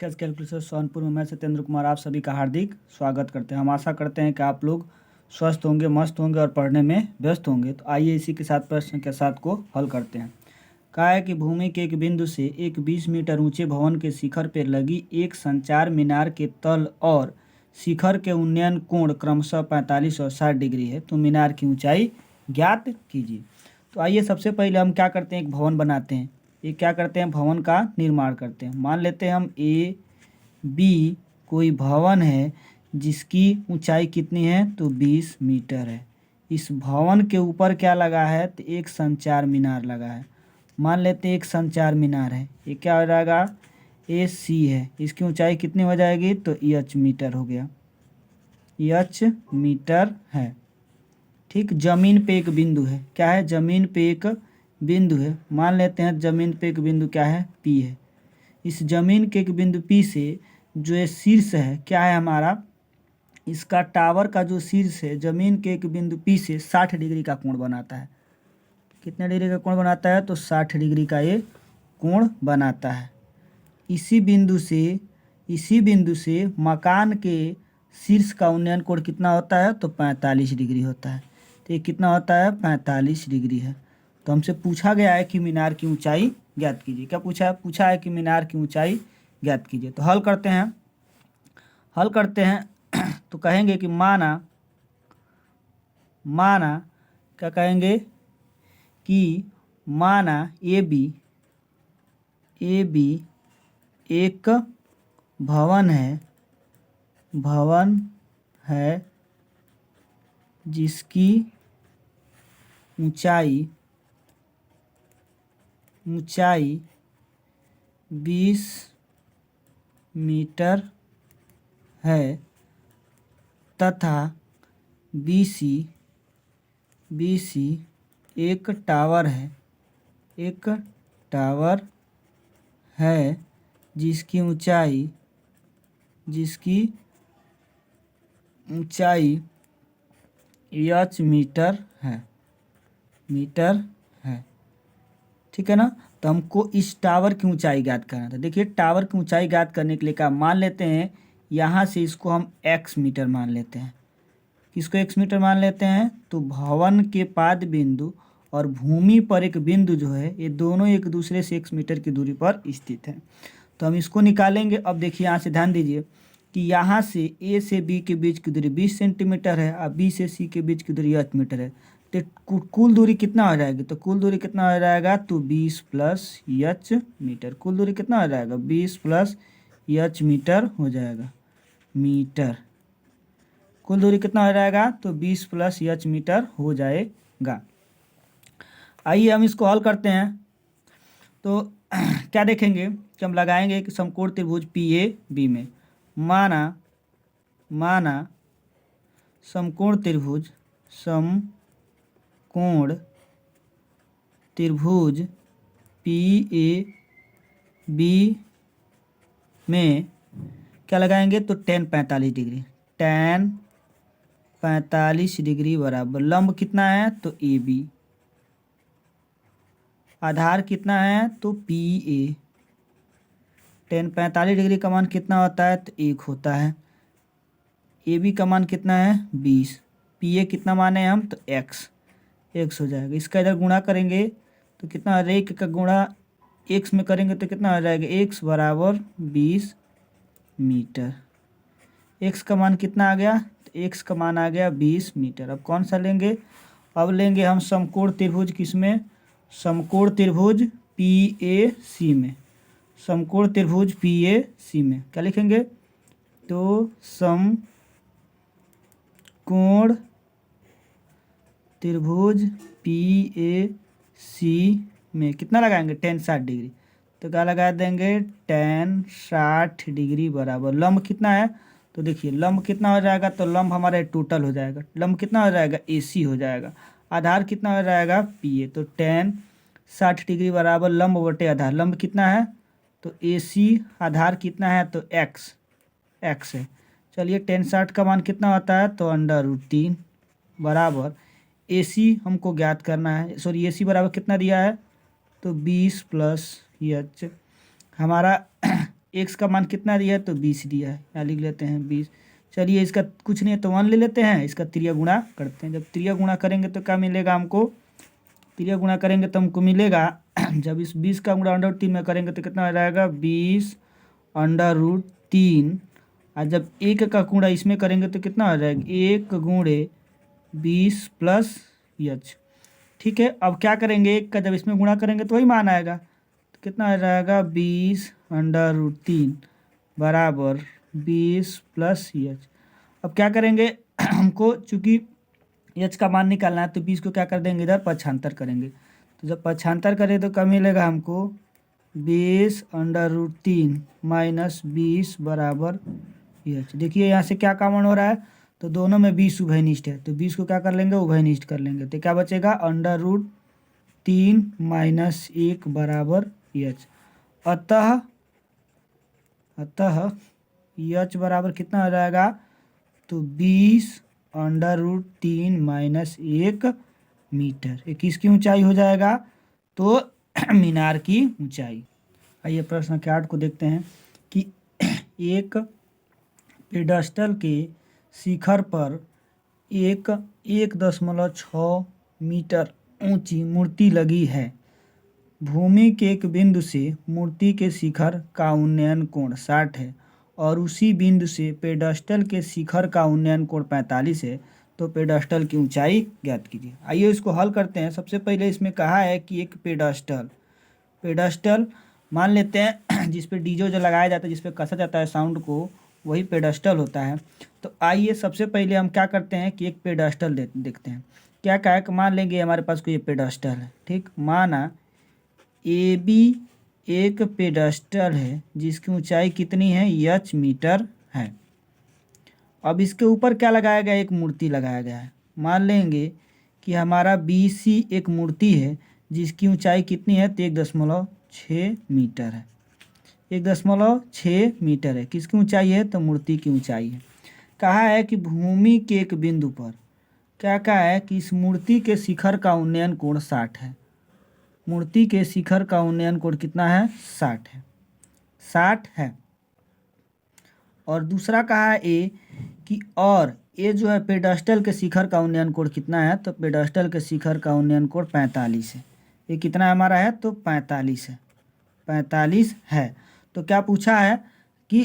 Sketch calculator Sonpur में मैं सत्येंद्र कुमार आप सभी का हार्दिक स्वागत करते हैं। हम आशा करते हैं कि आप लोग स्वस्थ होंगे, मस्त होंगे और पढ़ने में व्यस्त होंगे। तो आइए इसी के साथ प्रश्न के साथ को हल करते हैं। कहा है कि भूमि के एक बिंदु से एक 20 मीटर ऊंचे भवन के शिखर पर लगी एक संचार मीनार के तल और शिखर के उन्नयन कोण क्रमशः 45 और 60 डिग्री है, तो मीनार की ऊंचाई ज्ञात कीजिए। तो आइए सबसे पहले हम क्या करते हैं, एक भवन बनाते हैं। ये क्या करते हैं, भवन का निर्माण करते हैं। मान लेते हैं हम ए बी कोई भवन है जिसकी ऊंचाई कितनी है, तो 20 मीटर है। इस भवन के ऊपर क्या लगा है, तो एक संचार मीनार लगा है। मान लेते हैं एक संचार मीनार है, ये क्या हो जाएगा, ए सी है। इसकी ऊंचाई कितनी हो जाएगी, तो एच मीटर हो गया, एच मीटर है। ठीक, जमीन पे एक बिंदु है, क्या है, जमीन पे एक बिंदु है। मान लेते हैं जमीन पे एक बिंदु क्या है, पी है। इस जमीन के एक बिंदु पी से जो ये शीर्ष है क्या है हमारा, इसका टावर का जो शीर्ष है जमीन के एक बिंदु पी से 60 डिग्री का कोण बनाता है। कितने डिग्री का कोण बनाता है, तो 60 डिग्री का ये कोण बनाता है। इसी बिंदु से मकान के शीर्ष का उन्नयन कोण कितना होता है, तो 45 डिग्री होता है। तो ये कितना होता है, 45 डिग्री है। तो हमसे पूछा गया है कि मीनार की ऊंचाई ज्ञात कीजिए। क्या पूछा है कि मीनार की ऊंचाई ज्ञात कीजिए। तो हल करते हैं तो कहेंगे कि माना क्या कहेंगे कि माना ए बी एक भवन है जिसकी ऊंचाई 20 मीटर है तथा बीसी एक टावर है जिसकी ऊंचाई एच मीटर है। ठीक है ना। तो हमको इस टावर की ऊंचाई ज्ञात करना था। देखिए टावर की ऊंचाई ज्ञात करने के लिए क्या, मान लेते हैं यहाँ से इसको हम x मीटर मान लेते हैं। किसको x मीटर मान लेते हैं, तो भवन के पाद बिंदु और भूमि पर एक बिंदु जो है ये दोनों एक दूसरे से x मीटर की दूरी पर स्थित है। तो हम इसको निकालेंगे। अब देखिए यहाँ से ध्यान दीजिए कि यहाँ से a से b के बीच की दूरी 20 सेंटीमीटर है और b से c के बीच की दूरी 8 मीटर है। तो कुल दूरी कितना हो जाएगी, तो कुल दूरी कितना हो जाएगा, तो 20 प्लस एच मीटर। कुल दूरी कितना हो जाएगा, 20 प्लस एच मीटर हो जाएगा, मीटर। कुल दूरी कितना हो जाएगा, तो 20 प्लस एच मीटर हो जाएगा। आइए हम इसको हल करते हैं। तो क्या देखेंगे कि हम लगाएंगे कि समकोण त्रिभुज पी ए बी में माना समकोण त्रिभुज पी ए बी में क्या लगाएंगे, तो tan 45 डिग्री, tan 45 डिग्री बराबर लंब कितना है, तो ए बी, आधार कितना है, तो पी ए। tan 45 डिग्री का मान कितना होता है, तो 1 होता है। ए बी का मान कितना है, 20। पी ए कितना माने हम, तो x हो जाएगा। इसका इधर गुणा करेंगे तो कितना हो जाएगा, 1 का गुणा x में करेंगे तो कितना हो जाएगा, x बराबर 20 मीटर। x का मान कितना आ गया, तो x का मान आ गया 20 मीटर। अब कौन सा लेंगे, अब लेंगे हम समकोण त्रिभुज किसमें, समकोण त्रिभुज पी ए सी में। समकोण त्रिभुज पी ए सी में क्या लिखेंगे, तो समकोण त्रिभुज पी ए सी में कितना लगाएंगे, tan 60 डिग्री। तो क्या लगा देंगे, tan 60 डिग्री बराबर लंब कितना है, तो देखिए लंब कितना हो जाएगा, तो लंब हमारा टोटल हो जाएगा। लंब कितना हो जाएगा, AC हो जाएगा। आधार कितना हो जाएगा, PA। तो tan 60 डिग्री बराबर लंब बटे आधार। लंब कितना है, तो AC, आधार कितना है, तो x है। चलिए tan 60 का मान कितना होता है, तो √3 बराबर AC हमको ज्ञात करना है। सॉरी AC बराबर कितना दिया है, तो 20 प्लस एच। हमारा एक्स का मान कितना दिया है, तो 20 दिया है, यहाँ लिख लेते हैं 20। चलिए इसका कुछ नहीं है तो 1 ले लेते हैं, इसका त्रिया गुणा करते हैं। जब त्रिया गुणा करेंगे तो क्या मिलेगा हमको, त्रिया गुणा करेंगे तो हमको मिलेगा जब इस 20 का गुणा √3 में करेंगे तो कितना हो जाएगा, 20√3। और जब 1 का गुणा इसमें करेंगे तो कितना हो जाएगा, 1 गुणे 20 प्लस h। ठीक है, अब क्या करेंगे, 1 का जब इसमें गुणा करेंगे तो वही मान आएगा, तो कितना हो जाएगा, 20√3 बराबर 20 प्लस h। अब क्या करेंगे हमको चूँकि h का मान निकालना है तो 20 को क्या कर देंगे, इधर पक्षांतर करेंगे। तो जब पक्षांतर करें तो क्या मिलेगा हमको, 20√3 माइनस 20 बराबर h। देखिए यहाँ से क्या कॉमन हो रहा है, तो दोनों में 20 उभयनिष्ठ है, तो 20 को क्या कर लेंगे, उभयनिष्ठ कर लेंगे। तो क्या बचेगा, √3 माइनस 1 बराबर h। अतः h बराबर कितना हो जाएगा, तो 20√3 माइनस 1 मीटर। ये किसकी ऊंचाई हो जाएगा, तो मीनार की ऊंचाई। आइए प्रश्न के 8 को देखते हैं कि एक पेडस्टल के शिखर पर 1.6 मीटर ऊंची मूर्ति लगी है। भूमि के एक बिंदु से मूर्ति के शिखर का उन्नयन कोण 60 है और उसी बिंदु से पेडस्टल के शिखर का उन्नयन कोण 45 है, तो पेडस्टल की ऊंचाई ज्ञात कीजिए। आइए इसको हल करते हैं। सबसे पहले इसमें कहा है कि एक पेडस्टल मान लेते हैं जिस पे डीजे जो लगाया जाता है, जिस पे कसा जाता है साउंड को, वही पेडस्टल होता है। तो आइए सबसे पहले हम क्या करते हैं कि एक पेडस्टल देखते हैं। क्या क्या है, मान लेंगे हमारे पास कोई पेडस्टल है, ठीक, माना AB एक पेडस्टल है जिसकी ऊंचाई कितनी है, h मीटर है। अब इसके ऊपर क्या लगाया गया, एक मूर्ति लगाया गया है। मान लेंगे कि हमारा BC एक मूर्ति है जिसकी ऊंचाई कितनी है, तो 1.6 मीटर है। 1.6 मीटर है, किसकी ऊंचाई है, तो मूर्ति की ऊंचाई है। कहा है कि भूमि के एक बिंदु पर क्या कहा है कि इस मूर्ति के शिखर का उन्नयन कोण 60 है। मूर्ति के शिखर का उन्नयन कोण कितना है, 60 है। और दूसरा कहा है कि और ये जो है पेडस्टल के शिखर का उन्नयन कोण कितना है, तो पेडस्टल के शिखर का उन्नयन कोण 45 है। ये कितना हमारा है, तो 45 है, 45 है। तो क्या पूछा है कि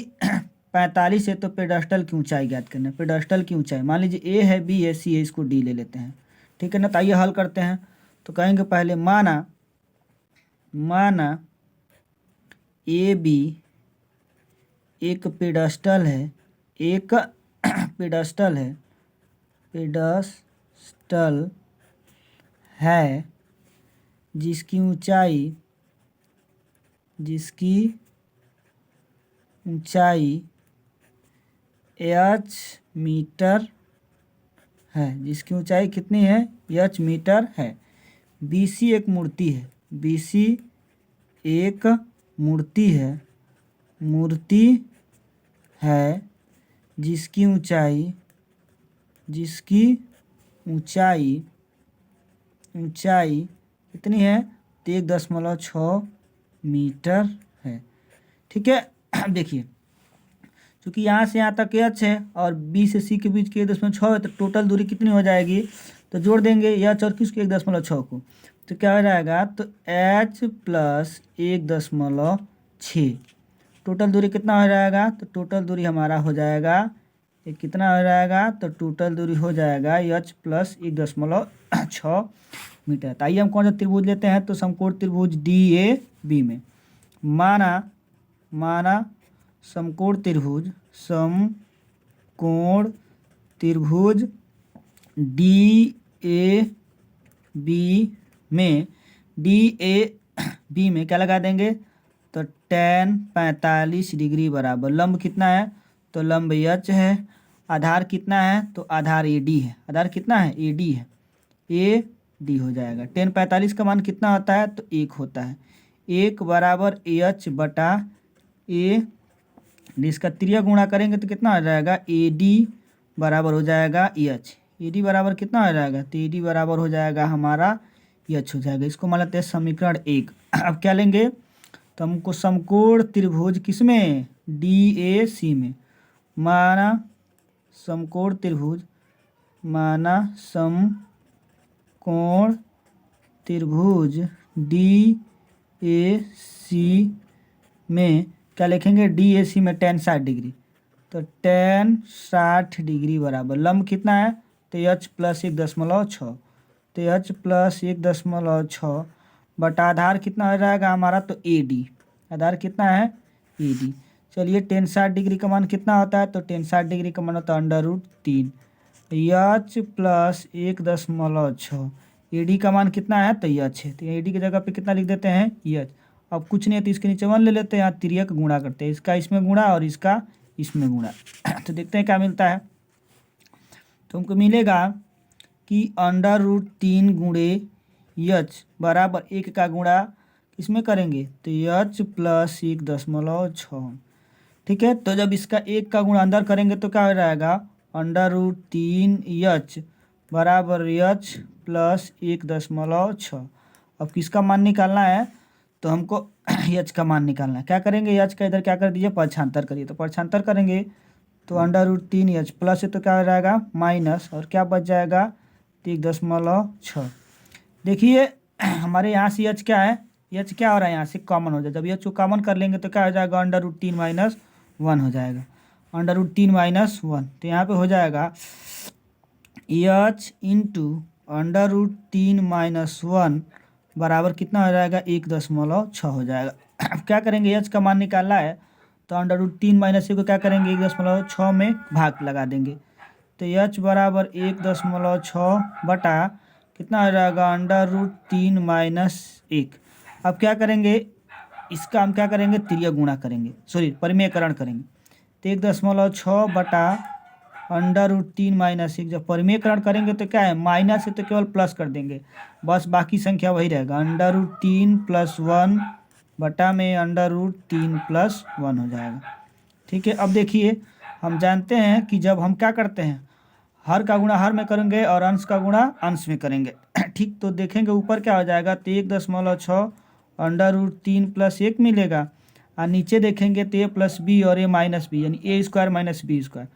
45 है तो पेडस्टल की ऊंचाई ज्ञात करना है। पेडस्टल की ऊंचाई मान लीजिए ए है, बी है, सी है, इसको डी ले लेते हैं, ठीक है ना। तो आइए हल करते हैं। तो कहेंगे पहले माना ए बी एक पेडस्टल है, एक पेडस्टल है जिसकी ऊंचाई h मीटर है, जिसकी ऊंचाई कितनी है, h मीटर है। BC एक मूर्ति है, BC एक मूर्ति है जिसकी ऊंचाई कितनी है, तो 1.6 मीटर है, ठीक है। देखिए क्योंकि यहाँ से यहाँ तक h है और B से C के बीच की 1.6 है, तो टोटल दूरी कितनी हो जाएगी, तो जोड़ देंगे h और किसको 1.6 को, तो क्या हो जाएगा, तो h प्लस 1.6। टोटल दूरी कितना हो जाएगा, तो टोटल दूरी हमारा हो जाएगा, ये कितना हो जाएगा, तो टोटल दूरी हो जाएगा h प्लस 1.6 मीटर। तो आइए हम कौन सा त्रिभुज लेते हैं, तो समकोण त्रिभुज DAB में माना समकोण त्रिभुज DAB में क्या लगा देंगे, तो tan 45 डिग्री बराबर लंब कितना है, तो लंब h है। आधार कितना है, तो आधार AD है। आधार कितना है, AD है, AD हो जाएगा। tan 45 का मान कितना होता है, तो 1 होता है। 1 बराबर AH बटा A, इसका त्रिया गुणा करेंगे तो कितना हो जाएगा, AD बराबर हो जाएगा AH। AD बराबर कितना हो जाएगा, तो AD बराबर हो जाएगा हमारा h हो जाएगा। इसको मान लेते हैं समीकरण 1। अब क्या लेंगे, तो हमको समकोण त्रिभुज किसमें, DAC में, माना समकोण त्रिभुज, माना समकोण त्रिभुज DAC में क्या लिखेंगे, DAC में tan 60 डिग्री, तो tan 60 डिग्री बराबर लंब कितना है, तो h प्लस 1.6, तो h प्लस 1.6 बटा आधार कितना हो जाएगा हमारा, तो AD, आधार कितना है, AD। चलिए tan 60 डिग्री का मान कितना होता है, तो tan 60 डिग्री का मान होता है √3, h प्लस 1.6, AD का मान कितना है, तो h है, तो AD की जगह पे कितना लिख देते हैं, h। अब कुछ नहीं है तो इसके नीचे 1 ले लेते हैं, यहाँ तिर्यक गुणा करते हैं, इसका इसमें गुणा और इसका इसमें गुणा तो देखते हैं क्या मिलता है। तो हमको मिलेगा कि √3 गुणे h बराबर 1 का गुणा किसमें करेंगे, तो h प्लस 1.6, ठीक है। तो जब इसका 1 का गुणा अंदर करेंगे तो क्या हो जाएगा, √3h बराबर h प्लस 1.6। अब किसका मान निकालना है, तो हमको h का मान निकालना है। क्या करेंगे, h का इधर क्या कर दीजिए, पक्षांतर करिए, तो पक्षांतर करेंगे तो √3h प्लस है तो क्या हो जाएगा माइनस, और क्या बच जाएगा, 1.6। देखिए हमारे यहाँ से h क्या है, h क्या हो रहा है, यहाँ से कॉमन हो जाए, जब h को कॉमन कर लेंगे तो क्या हो जाएगा, √3 माइनस 1 हो जाएगा, √3 माइनस 1, तो यहाँ पे हो जाएगा h इंटू √3 माइनस 1 बराबर कितना हो जाएगा, 1.6 हो जाएगा। अब क्या करेंगे, h का मान निकालना है तो √3 माइनस 1 को क्या करेंगे, 1.6 में भाग लगा देंगे, तो h बराबर 1.6 बटा कितना हो जाएगा, √3 माइनस 1। अब क्या करेंगे, इसका हम क्या करेंगे, तिर्यक गुणा करेंगे, सॉरी परिमेयकरण करेंगे, तो 1.6 बटा √3 माइनस 1। जब परिमेयकरण करेंगे तो क्या है, माइनस है तो केवल प्लस कर देंगे, बस बाकी संख्या वही रहेगा, √3 प्लस 1 बटा में √3 प्लस 1 हो जाएगा, ठीक है। अब देखिए हम जानते हैं कि जब हम क्या करते हैं, हर का गुणा हर में करेंगे और अंश का गुणा अंश में करेंगे ठीक, तो देखेंगे ऊपर क्या हो जाएगा, तो 1.6 √3 प्लस 1 मिलेगा, और नीचे देखेंगे तो a प्लस बी और a माइनस बी, यानी a square minus B square,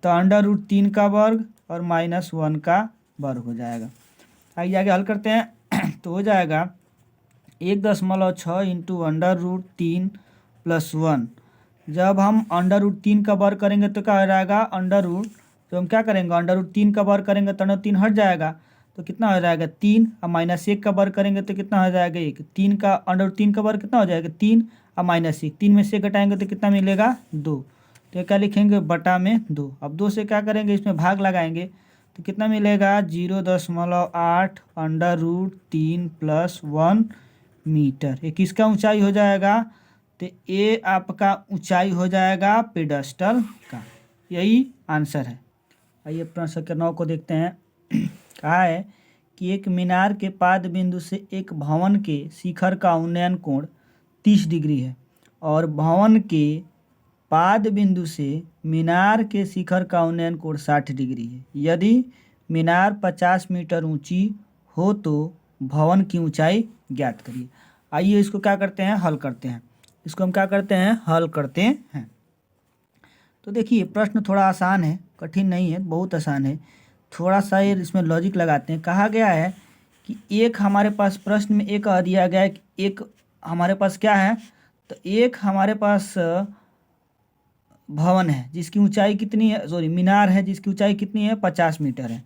तो √3 का वर्ग और माइनस 1 का वर्ग हो जाएगा। आइए आगे हल करते हैं तो हो जाएगा 1.6 इंटू √3 प्लस 1। जब हम √3 का वर्ग करेंगे तो क्या हो जाएगा, तो हम क्या करेंगे, √3 का वर्ग करेंगे तो 3 हट जाएगा, तो कितना हो जाएगा 3, और माइनस 1 का वर्ग करेंगे तो कितना हो जाएगा 1, 3 का √3 का वर्ग कितना हो जाएगा 3, और माइनस 1, 3 में से घटाएंगे तो कितना मिलेगा 2, तो क्या लिखेंगे, बटा में 2। अब 2 से क्या करेंगे, इसमें भाग लगाएंगे तो कितना मिलेगा, 0.8 √3 प्लस 1 मीटर। ये किसका ऊंचाई हो जाएगा, तो ये आपका ऊंचाई हो जाएगा पेडस्टल का, यही आंसर है। आइए प्रश्न संख्या 9 को देखते हैं कहा है कि एक मीनार के पाद बिंदु से एक भवन के शिखर का उन्नयन कोण 30 डिग्री है, और भवन के पाद बिंदु से मीनार के शिखर का उन्नयन कोण 60 डिग्री है। यदि मीनार 50 मीटर ऊंची हो तो भवन की ऊंचाई ज्ञात करिए। आइए इसको क्या करते हैं, हल करते हैं, इसको हम क्या करते हैं, हल करते हैं। तो देखिए प्रश्न थोड़ा आसान है, कठिन नहीं है, बहुत आसान है, थोड़ा सा ये इसमें लॉजिक लगाते हैं। कहा गया है कि एक हमारे पास प्रश्न में एक दिया गया है कि एक हमारे पास क्या है, तो एक हमारे पास भवन है जिसकी ऊंचाई कितनी है, सॉरी मीनार है जिसकी ऊंचाई कितनी है 50 मीटर है।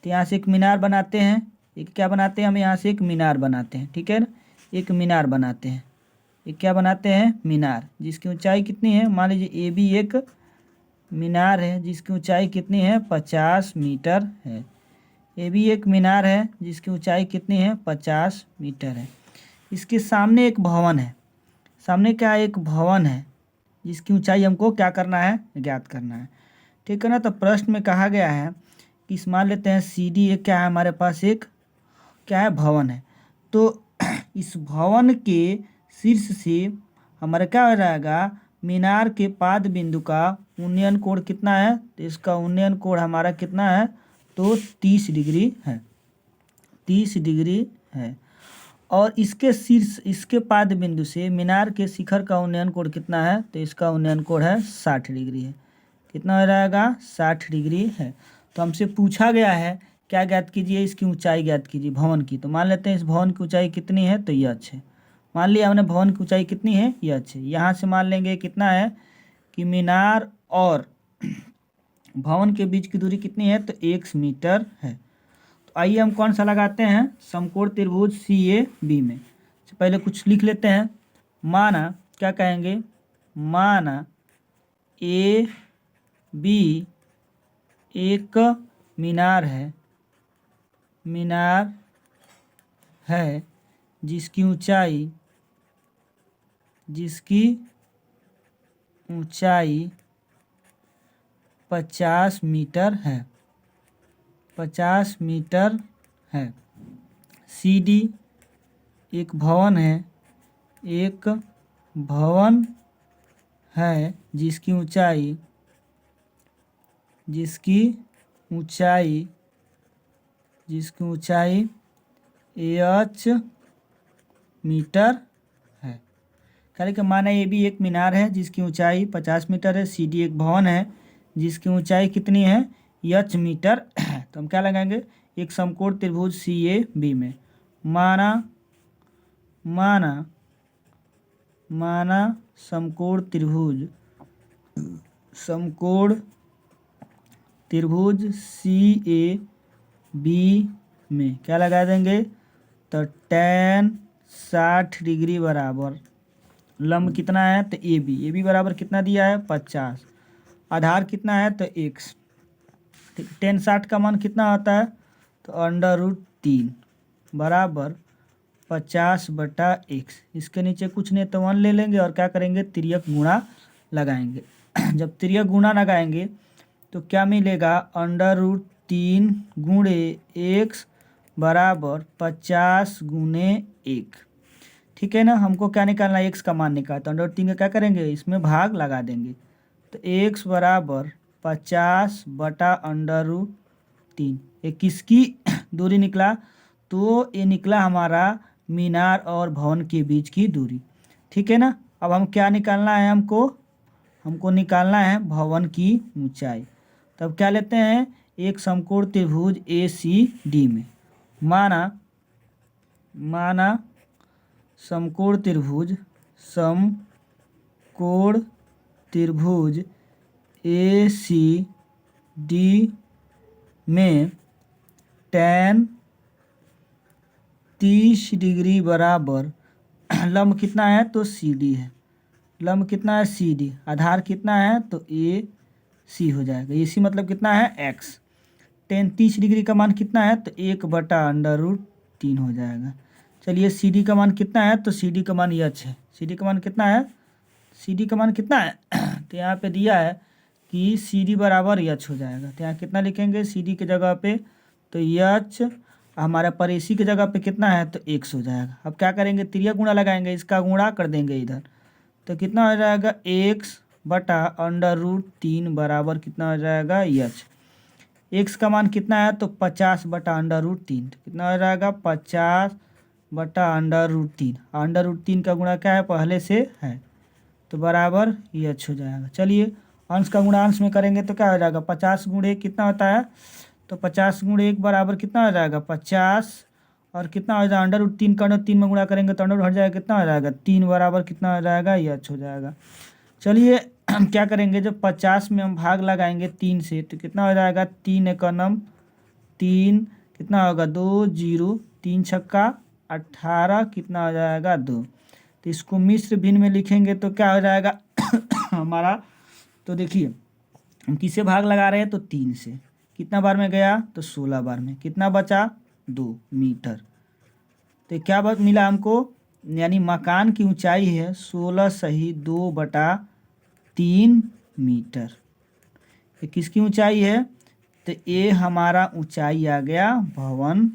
तो यहाँ से एक मीनार बनाते हैं, एक क्या बनाते हैं हम, यहाँ से एक मीनार बनाते हैं, ठीक है ना, एक मीनार बनाते हैं, एक क्या बनाते हैं, मीनार जिसकी ऊंचाई कितनी है, मान लीजिए ए भी एक मीनार है जिसकी ऊंचाई कितनी है 50 मीटर है, ये भी एक मीनार है जिसकी ऊंचाई कितनी है 50 मीटर है। इसके सामने एक भवन है, सामने क्या एक भवन है जिसकी ऊंचाई हमको क्या करना है, ज्ञात करना है, ठीक है ना। तो प्रश्न में कहा गया है कि मान लेते हैं CD एक क्या है हमारे पास, एक क्या है भवन है, तो इस भवन के शीर्ष से हमारा क्या हो जाएगा, मीनार के पाद बिंदु का उन्नयन कोण कितना है, तो इसका उन्नयन कोण हमारा कितना है, तो 30 डिग्री है, 30 डिग्री है। और इसके शीर्ष, इसके पाद बिंदु से मीनार के शिखर का उन्नयन कोण कितना है? तो इसका उन्नयन कोण है 60 डिग्री है। कितना हो जाएगा? 60 डिग्री है। तो हमसे पूछा गया है क्या ज्ञात कीजिए? इसकी ऊंचाई ज्ञात कीजिए भवन की। तो मान लेते हैं इस भवन की ऊंचाई कितनी है? तो यह है। मान लिया हमने भवन की ऊंचाई कितनी है? यह है। यहाँ से मान लेंगे कितना है कि मीनार और भवन के बीच की दूरी कितनी है? तो 1 मीटर है। तो आइए हम कौन सा लगाते हैं? समकोण त्रिभुज CAB में। तो पहले कुछ लिख लेते हैं। माना, क्या कहेंगे? माना AB एक मीनार है, मीनार है जिसकी ऊंचाई 50 मीटर है, 50 मीटर है। CD एक भवन है, एक भवन है जिसकी ऊंचाई H मीटर है। कह कि माना ये भी एक मीनार है जिसकी ऊंचाई 50 मीटर है। CD एक भवन है जिसकी ऊंचाई कितनी है? H मीटर है। तो हम क्या लगाएंगे? एक समकोण त्रिभुज CAB में माना समकोण त्रिभुज CAB में क्या लगा देंगे? तो tan 60 डिग्री बराबर लंब कितना है? तो AB बराबर कितना दिया है? 50। आधार कितना है? तो x। ठीक, tan 60 का मान कितना होता है? तो √3 बराबर 50/x। इसके नीचे कुछ नहीं तो 1 ले लेंगे और क्या करेंगे? तिर्यक गुणा लगाएंगे। जब तिर्यक गुणा लगाएंगे तो क्या मिलेगा? √3 गुणे x बराबर 50 गुणे 1। ठीक है ना। हमको क्या निकालना है? x का मान निकालना। तो √3 का क्या करेंगे? इसमें भाग लगा देंगे। तो x बराबर 50/√3। ये किसकी दूरी निकला? तो ये निकला हमारा मीनार और भवन के बीच की दूरी। ठीक है ना। अब हम क्या निकालना है? हमको निकालना है भवन की ऊंचाई। तब क्या लेते हैं? एक समकोण त्रिभुज ACD में माना समकोण त्रिभुज ACD में tan 30 डिग्री बराबर लंब कितना है? तो CD है। लंब कितना है? CD। आधार कितना है? तो AC हो जाएगा। AC मतलब कितना है? x। tan 30 डिग्री का मान कितना है? तो 1/√3 हो जाएगा। चलिए CD का मान कितना है? तो CD का मान h है। CD का मान कितना है? CD का मान कितना है? तो यहाँ पे दिया है कि CD बराबर h हो जाएगा। तो यहाँ कितना लिखेंगे CD की जगह पे? तो h हमारे पर AC की जगह पे कितना है? तो x हो जाएगा। अब क्या करेंगे? तिर्यक गुणा लगाएंगे, इसका गुणा कर देंगे इधर। तो कितना हो जाएगा? x/√3 बराबर कितना हो जाएगा? h। x का मान कितना है? तो 50/√3। तो कितना हो जाएगा? 50/√3। √3 का गुणा क्या है? पहले से है। तो बराबर h हो जाएगा। चलिए अंश का गुणा अंश में करेंगे तो क्या हो जाएगा? 50 गुणे कितना होता है? तो 50 गुणे 1 बराबर कितना हो जाएगा? 50। और कितना हो जाएगा? √3 का 3 में गुणा करेंगे तो अंडर हट जाएगा। कितना हो जाएगा? 3 बराबर कितना हो जाएगा? h हो जाएगा। चलिए हम क्या करेंगे? जब 50 में हम भाग लगाएंगे 3 से तो कितना हो जाएगा? 3 एकम 3 कितना होगा? 2 0 3 छक्का 18 कितना हो जाएगा? 2। तो इसको मिश्र भिन्न में लिखेंगे तो क्या हो जाएगा हमारा? तो देखिए हम किससे भाग लगा रहे हैं? तो 3 से। कितना बार में गया? तो 16 बार में। कितना बचा? 2 मीटर। तो क्या बात मिला हमको? यानी मकान की ऊंचाई है 16 सही 2/3 मीटर। ये किसकी ऊंचाई है? तो ये हमारा ऊंचाई आ गया भवन